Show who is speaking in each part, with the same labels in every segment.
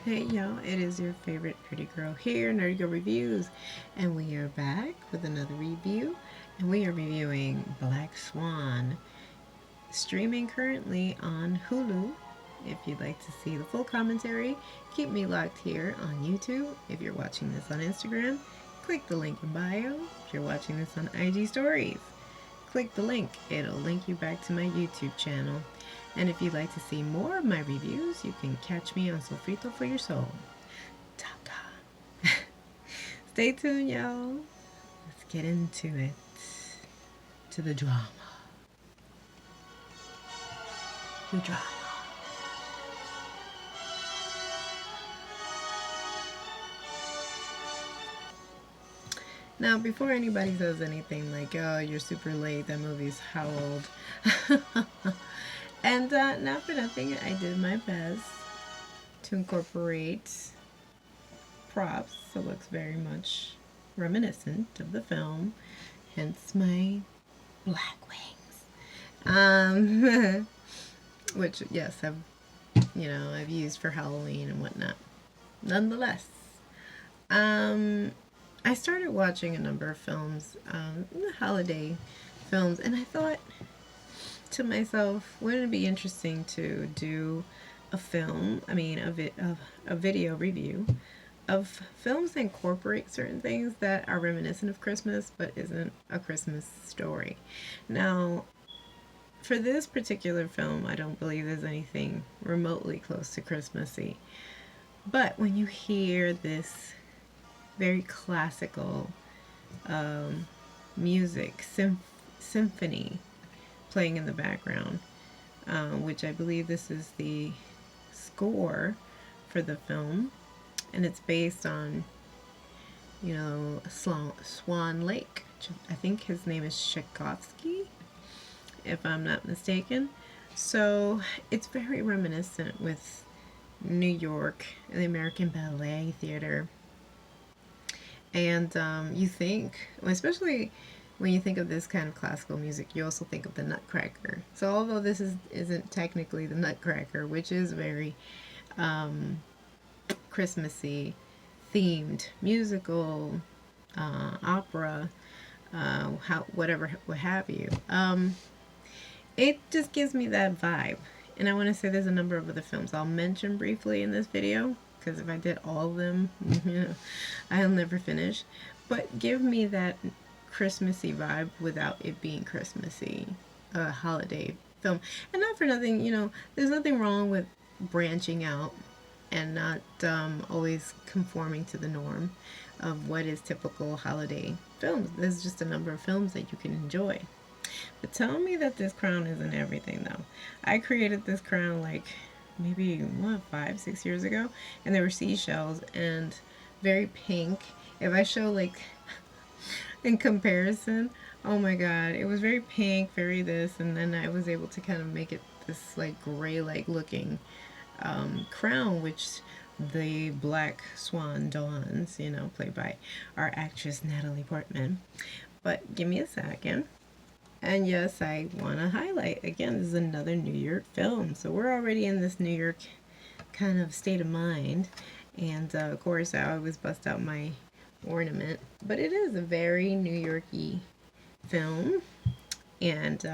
Speaker 1: Hey y'all, it is your favorite nerdy girl here, NerdyGirlReviews, and we are back with another review, and we are reviewing Black Swan, streaming currently on Hulu. If you'd like to see the full commentary, keep me locked here on YouTube. If you're watching this on Instagram, click the link in bio. If you're watching this on IG Stories, click the link. It'll link you back to my YouTube channel. And if you'd like to see more of my reviews, you can catch me on Sofrito for Your Soul. Stay tuned, y'all. Let's get into it. To the drama. The drama. Now, before anybody says anything like, oh, you're super late, that movie's how old? And not for nothing, I did my best to incorporate props, so it looks very much reminiscent of the film, hence my black wings. Which, yes, I've used for Halloween and whatnot. Nonetheless, I started watching a number of films, holiday films, and I thought to myself, wouldn't it be interesting to do a video review of films that incorporate certain things that are reminiscent of Christmas but isn't a Christmas story. Now, for this particular film, I don't believe there's anything remotely close to Christmassy. But when you hear this very classical music, symphony playing in the background, which I believe this is the score for the film, and it's based on, Swan Lake. I think his name is Tchaikovsky, if I'm not mistaken. So it's very reminiscent with New York and the American Ballet Theater. And you think, especially when you think of this kind of classical music, you also think of the Nutcracker. So although this isn't technically the Nutcracker, which is very Christmassy themed musical, opera, what have you, it just gives me that vibe. And I want to say there's a number of other films I'll mention briefly in this video, because if I did all of them, I'll never finish. But give me that Christmassy vibe without it being Christmassy, a holiday film. And not for nothing, there's nothing wrong with branching out and not always conforming to the norm of what is typical holiday films. There's just a number of films that you can enjoy. But tell me that this crown isn't everything, though. I created this crown like maybe 5-6 years ago, and there were seashells and very pink. If I show like in comparison, oh my god, it was very pink, very this, and then I was able to kind of make it this like gray like looking crown, which the Black Swan dons, played by our actress Natalie Portman. But give me a second. And yes, I want to highlight, again, this is another New York film. So we're already in this New York kind of state of mind. And of course, I always bust out my ornament. But it is a very New York-y film. And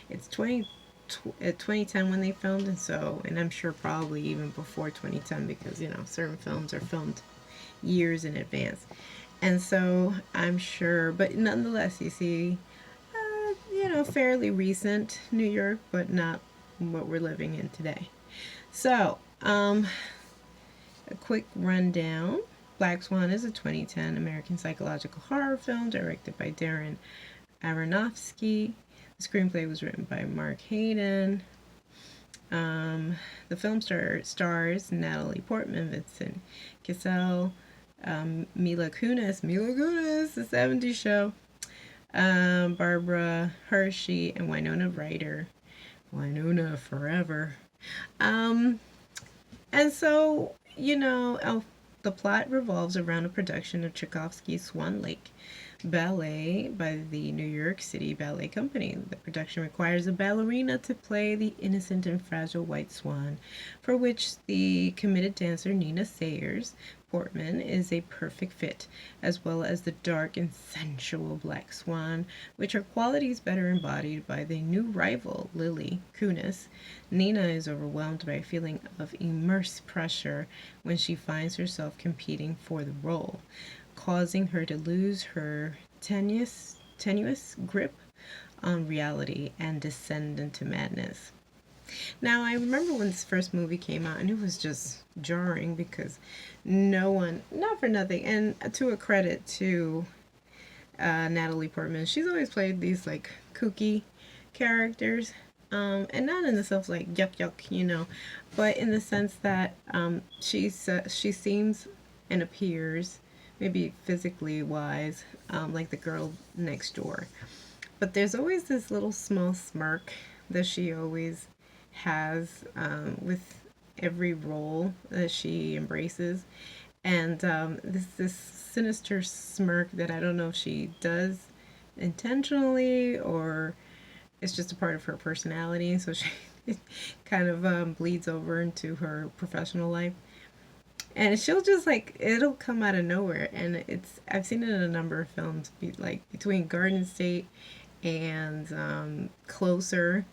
Speaker 1: it's 2010 when they filmed. And I'm sure probably even before 2010, because, certain films are filmed years in advance. And so I'm sure, but nonetheless, you see, fairly recent New York, but not what we're living in today. So, a quick rundown. Black Swan is a 2010 American psychological horror film directed by Darren Aronofsky. The screenplay was written by Mark Hayden. The film stars Natalie Portman, Vincent Cassel, Mila Kunis, the 70s show, Barbara Hershey, and Winona Ryder. Winona forever. And so, The plot revolves around a production of Tchaikovsky's Swan Lake ballet by the New York City Ballet Company. The production requires a ballerina to play the innocent and fragile white swan, for which the committed dancer Nina Sayers Portman is a perfect fit, as well as the dark and sensual black swan, which are qualities better embodied by the new rival, Lily Kunis. Nina is overwhelmed by a feeling of immense pressure when she finds herself competing for the role, causing her to lose her tenuous grip on reality and descend into madness. Now, I remember when this first movie came out, and it was just jarring because no one, not for nothing, and to a credit to Natalie Portman, she's always played these like kooky characters. And not in the sense like yuck yuck, but in the sense that she seems and appears, maybe physically wise, like the girl next door. But there's always this little small smirk that she always has with every role that she embraces. And this sinister smirk that I don't know if she does intentionally or it's just a part of her personality. So she it kind of bleeds over into her professional life. And she'll just like it'll come out of nowhere, and I've seen it in a number of films, like between Garden State and Closer,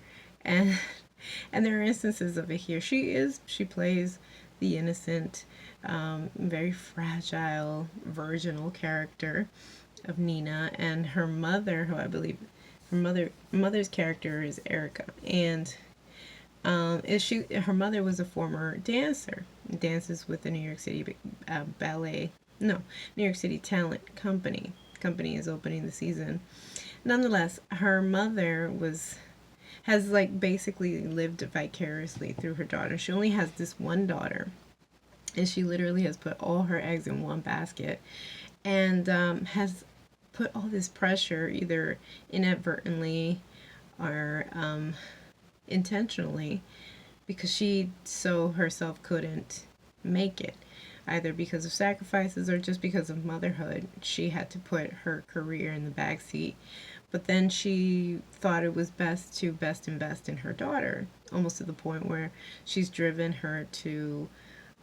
Speaker 1: and and there are instances of it here. She plays the innocent, very fragile, virginal character of Nina, and her mother, who I believe her mother's character is Erica, and her mother was a former dancer, dances with the New York City ballet, no, New York City Talent Company. Company is opening the season. Nonetheless, her mother has like basically lived vicariously through her daughter. She only has this one daughter, and she literally has put all her eggs in one basket, and has put all this pressure, either inadvertently or intentionally, because she so herself couldn't make it, either because of sacrifices or just because of motherhood. She had to put her career in the back seat. But then she thought it was best to invest in her daughter, almost to the point where she's driven her to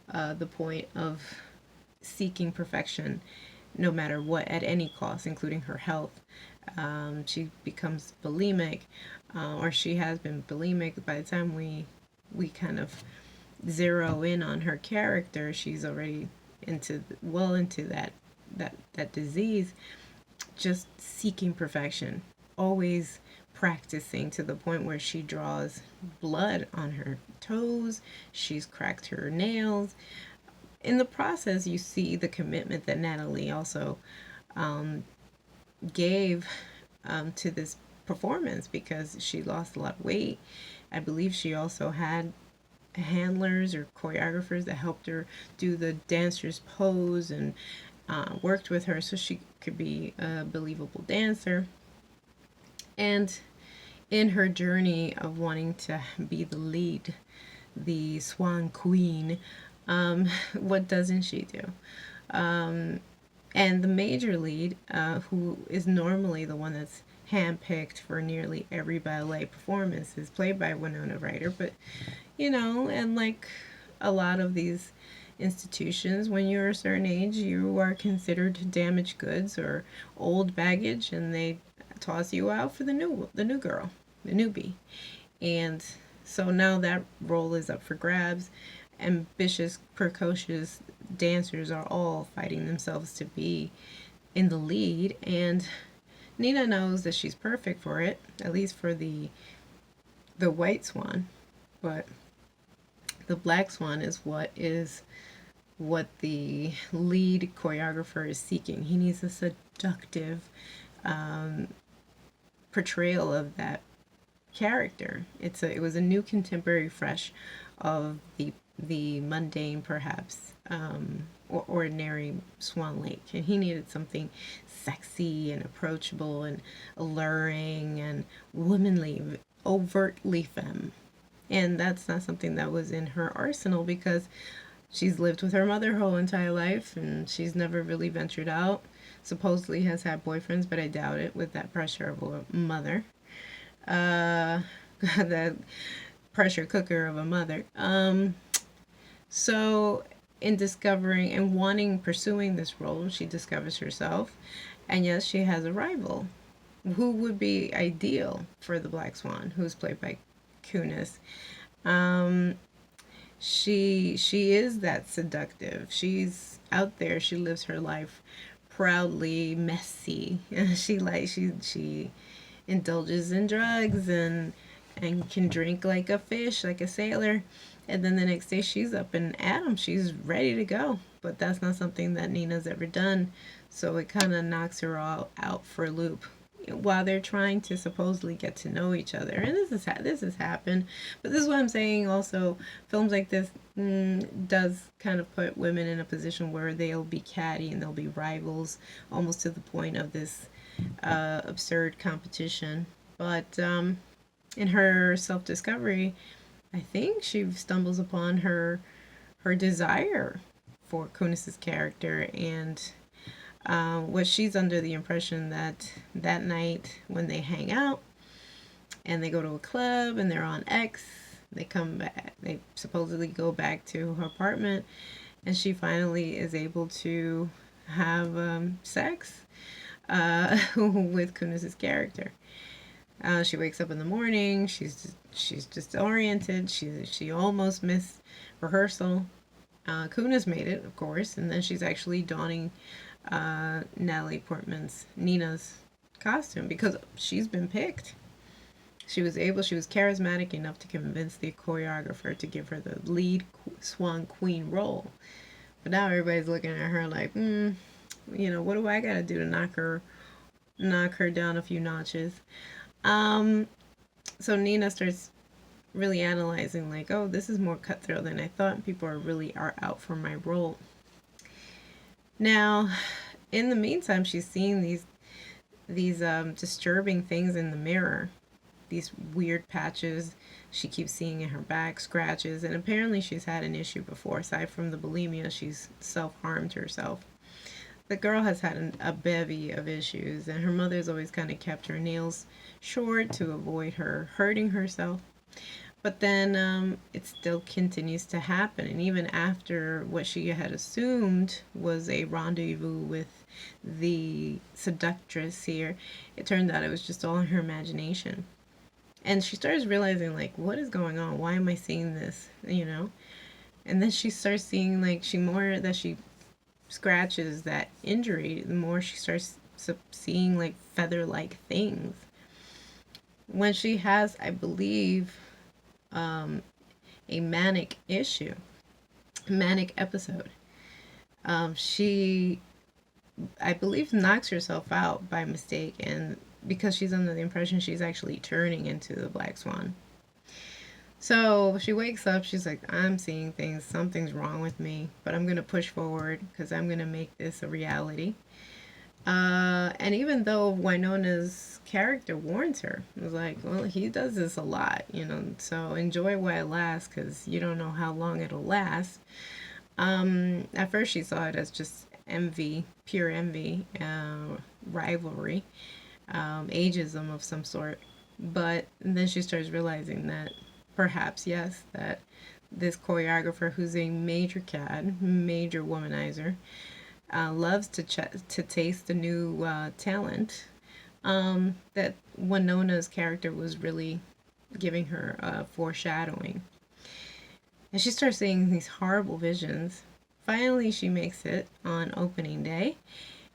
Speaker 1: the point of seeking perfection no matter what, at any cost, including her health. She becomes bulimic, or she has been bulimic. By the time we kind of zero in on her character, she's already into that disease, just seeking perfection, always practicing to the point where she draws blood on her toes, she's cracked her nails. In the process, you see the commitment that Natalie also gave to this performance, because she lost a lot of weight. I believe she also had handlers or choreographers that helped her do the dancer's pose and worked with her so she could be a believable dancer. And in her journey of wanting to be the lead, the Swan Queen, what doesn't she do? And the major lead, who is normally the one that's handpicked for nearly every ballet performance, is played by Winona Ryder. But, and like a lot of these institutions, when you're a certain age, you are considered damaged goods or old baggage, and they toss you out for the new girl, the newbie. And so now that role is up for grabs. Ambitious, precocious dancers are all fighting themselves to be in the lead, and Nina knows that she's perfect for it, at least for the white swan. But the black swan is what the lead choreographer is seeking. He needs a seductive portrayal of that character. It was a new contemporary fresh of the mundane, perhaps, or ordinary Swan Lake, and he needed something sexy and approachable and alluring and womanly, overtly femme. And that's not something that was in her arsenal, because She's lived with her mother her whole entire life, and she's never really ventured out. Supposedly has had boyfriends, but I doubt it with that pressure of a mother. Uh, that pressure cooker of a mother. So in discovering and wanting, pursuing this role, she discovers herself. And yes, she has a rival who would be ideal for the Black Swan, who's played by Kunis. Um, she is that seductive. She's out there. She lives her life proudly messy. She indulges in drugs and can drink like a fish, like a sailor. And then the next day she's up and at 'em. She's ready to go. But that's not something that Nina's ever done. So it kind of knocks her all out for a loop while they're trying to supposedly get to know each other. And this has happened. But this is what I'm saying also. Films like this does kind of put women in a position where they'll be catty and they'll be rivals almost to the point of this absurd competition. But in her self-discovery, I think she stumbles upon her desire for Kunis's character, and what she's under the impression that that night when they hang out and they go to a club and they're on X, they come back, they supposedly go back to her apartment, and she finally is able to have sex with Kunis's character. She wakes up in the morning. She's disoriented. She almost missed rehearsal. Kunis made it, of course, and then she's actually donning Nina's costume because she's been picked. She was charismatic enough to convince the choreographer to give her the lead Swan Queen role. But now everybody's looking at her like, what do I gotta do to knock her down a few notches? So Nina starts really analyzing like, oh, this is more cutthroat than I thought. People are out for my role. Now, in the meantime, she's seeing these disturbing things in the mirror. These weird patches she keeps seeing in her back, scratches, and apparently she's had an issue before. Aside from the bulimia, she's self-harmed herself. The girl has had a bevy of issues, and her mother's always kind of kept her nails short to avoid her hurting herself. But then it still continues to happen, and even after what she had assumed was a rendezvous with the seductress here, it turned out it was just all in her imagination. And she starts realizing, like, what is going on? Why am I seeing this? And then she starts seeing, like, she scratches that injury, the more she starts seeing, like, feather-like things. When she has, I believe, a manic episode, she, I believe, knocks herself out by mistake, and because she's under the impression she's actually turning into the Black Swan. So she wakes up, she's like, I'm seeing things, something's wrong with me, but I'm going to push forward because I'm going to make this a reality. And even though Winona's character warns her, it was like, well, he does this a lot, so enjoy while it lasts because you don't know how long it'll last. At first she saw it as just envy, pure envy, rivalry, ageism of some sort. But then she starts realizing that perhaps, yes, that this choreographer, who's a major cad, major womanizer, loves to taste the new talent, that Winona's character was really giving her foreshadowing. And she starts seeing these horrible visions. Finally, she makes it on opening day,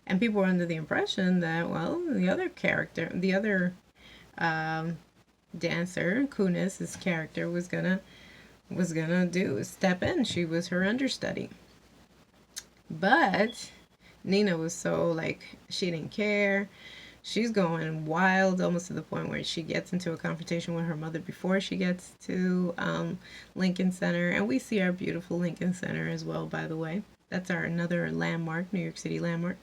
Speaker 1: and people were under the impression that, well, the other dancer, Kunis's character, was gonna step in. She was her understudy. But Nina was so, like, she didn't care. She's going wild, almost to the point where she gets into a confrontation with her mother before she gets to Lincoln Center. And we see our beautiful Lincoln Center as well, by the way. That's another landmark, New York City landmark.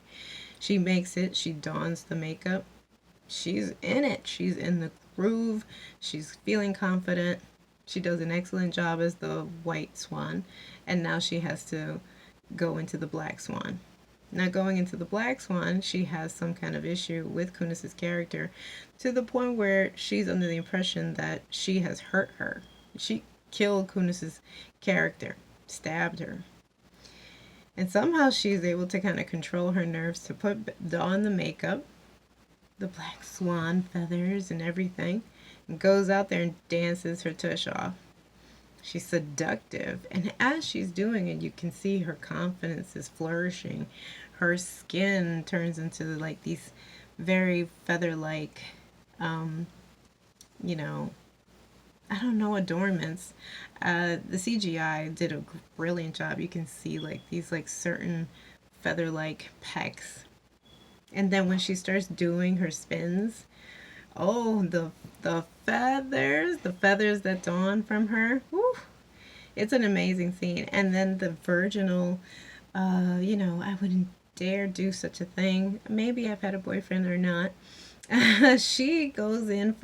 Speaker 1: She makes it. She dons the makeup. She's in it. She's in the groove. She's feeling confident. She does an excellent job as the white swan, and now she has to go into the black swan. Now, going into the black swan, she has some kind of issue with Kunis's character to the point where she's under the impression that she has hurt her. She killed Kunis's character, stabbed her. And somehow she's able to kind of control her nerves to put on the makeup, the black swan feathers and everything, and goes out there and dances her tush off. She's seductive, and as she's doing it, you can see her confidence is flourishing. Her skin turns into like these very feather-like, um, you know, I don't know, adornments. The CGI did a brilliant job. You can see like these like certain feather-like pecs, and then when she starts doing her spins, oh, the feathers that dawn from her. Woo, it's an amazing scene. And then the virginal, I wouldn't dare do such a thing. Maybe I've had a boyfriend or not. She goes in for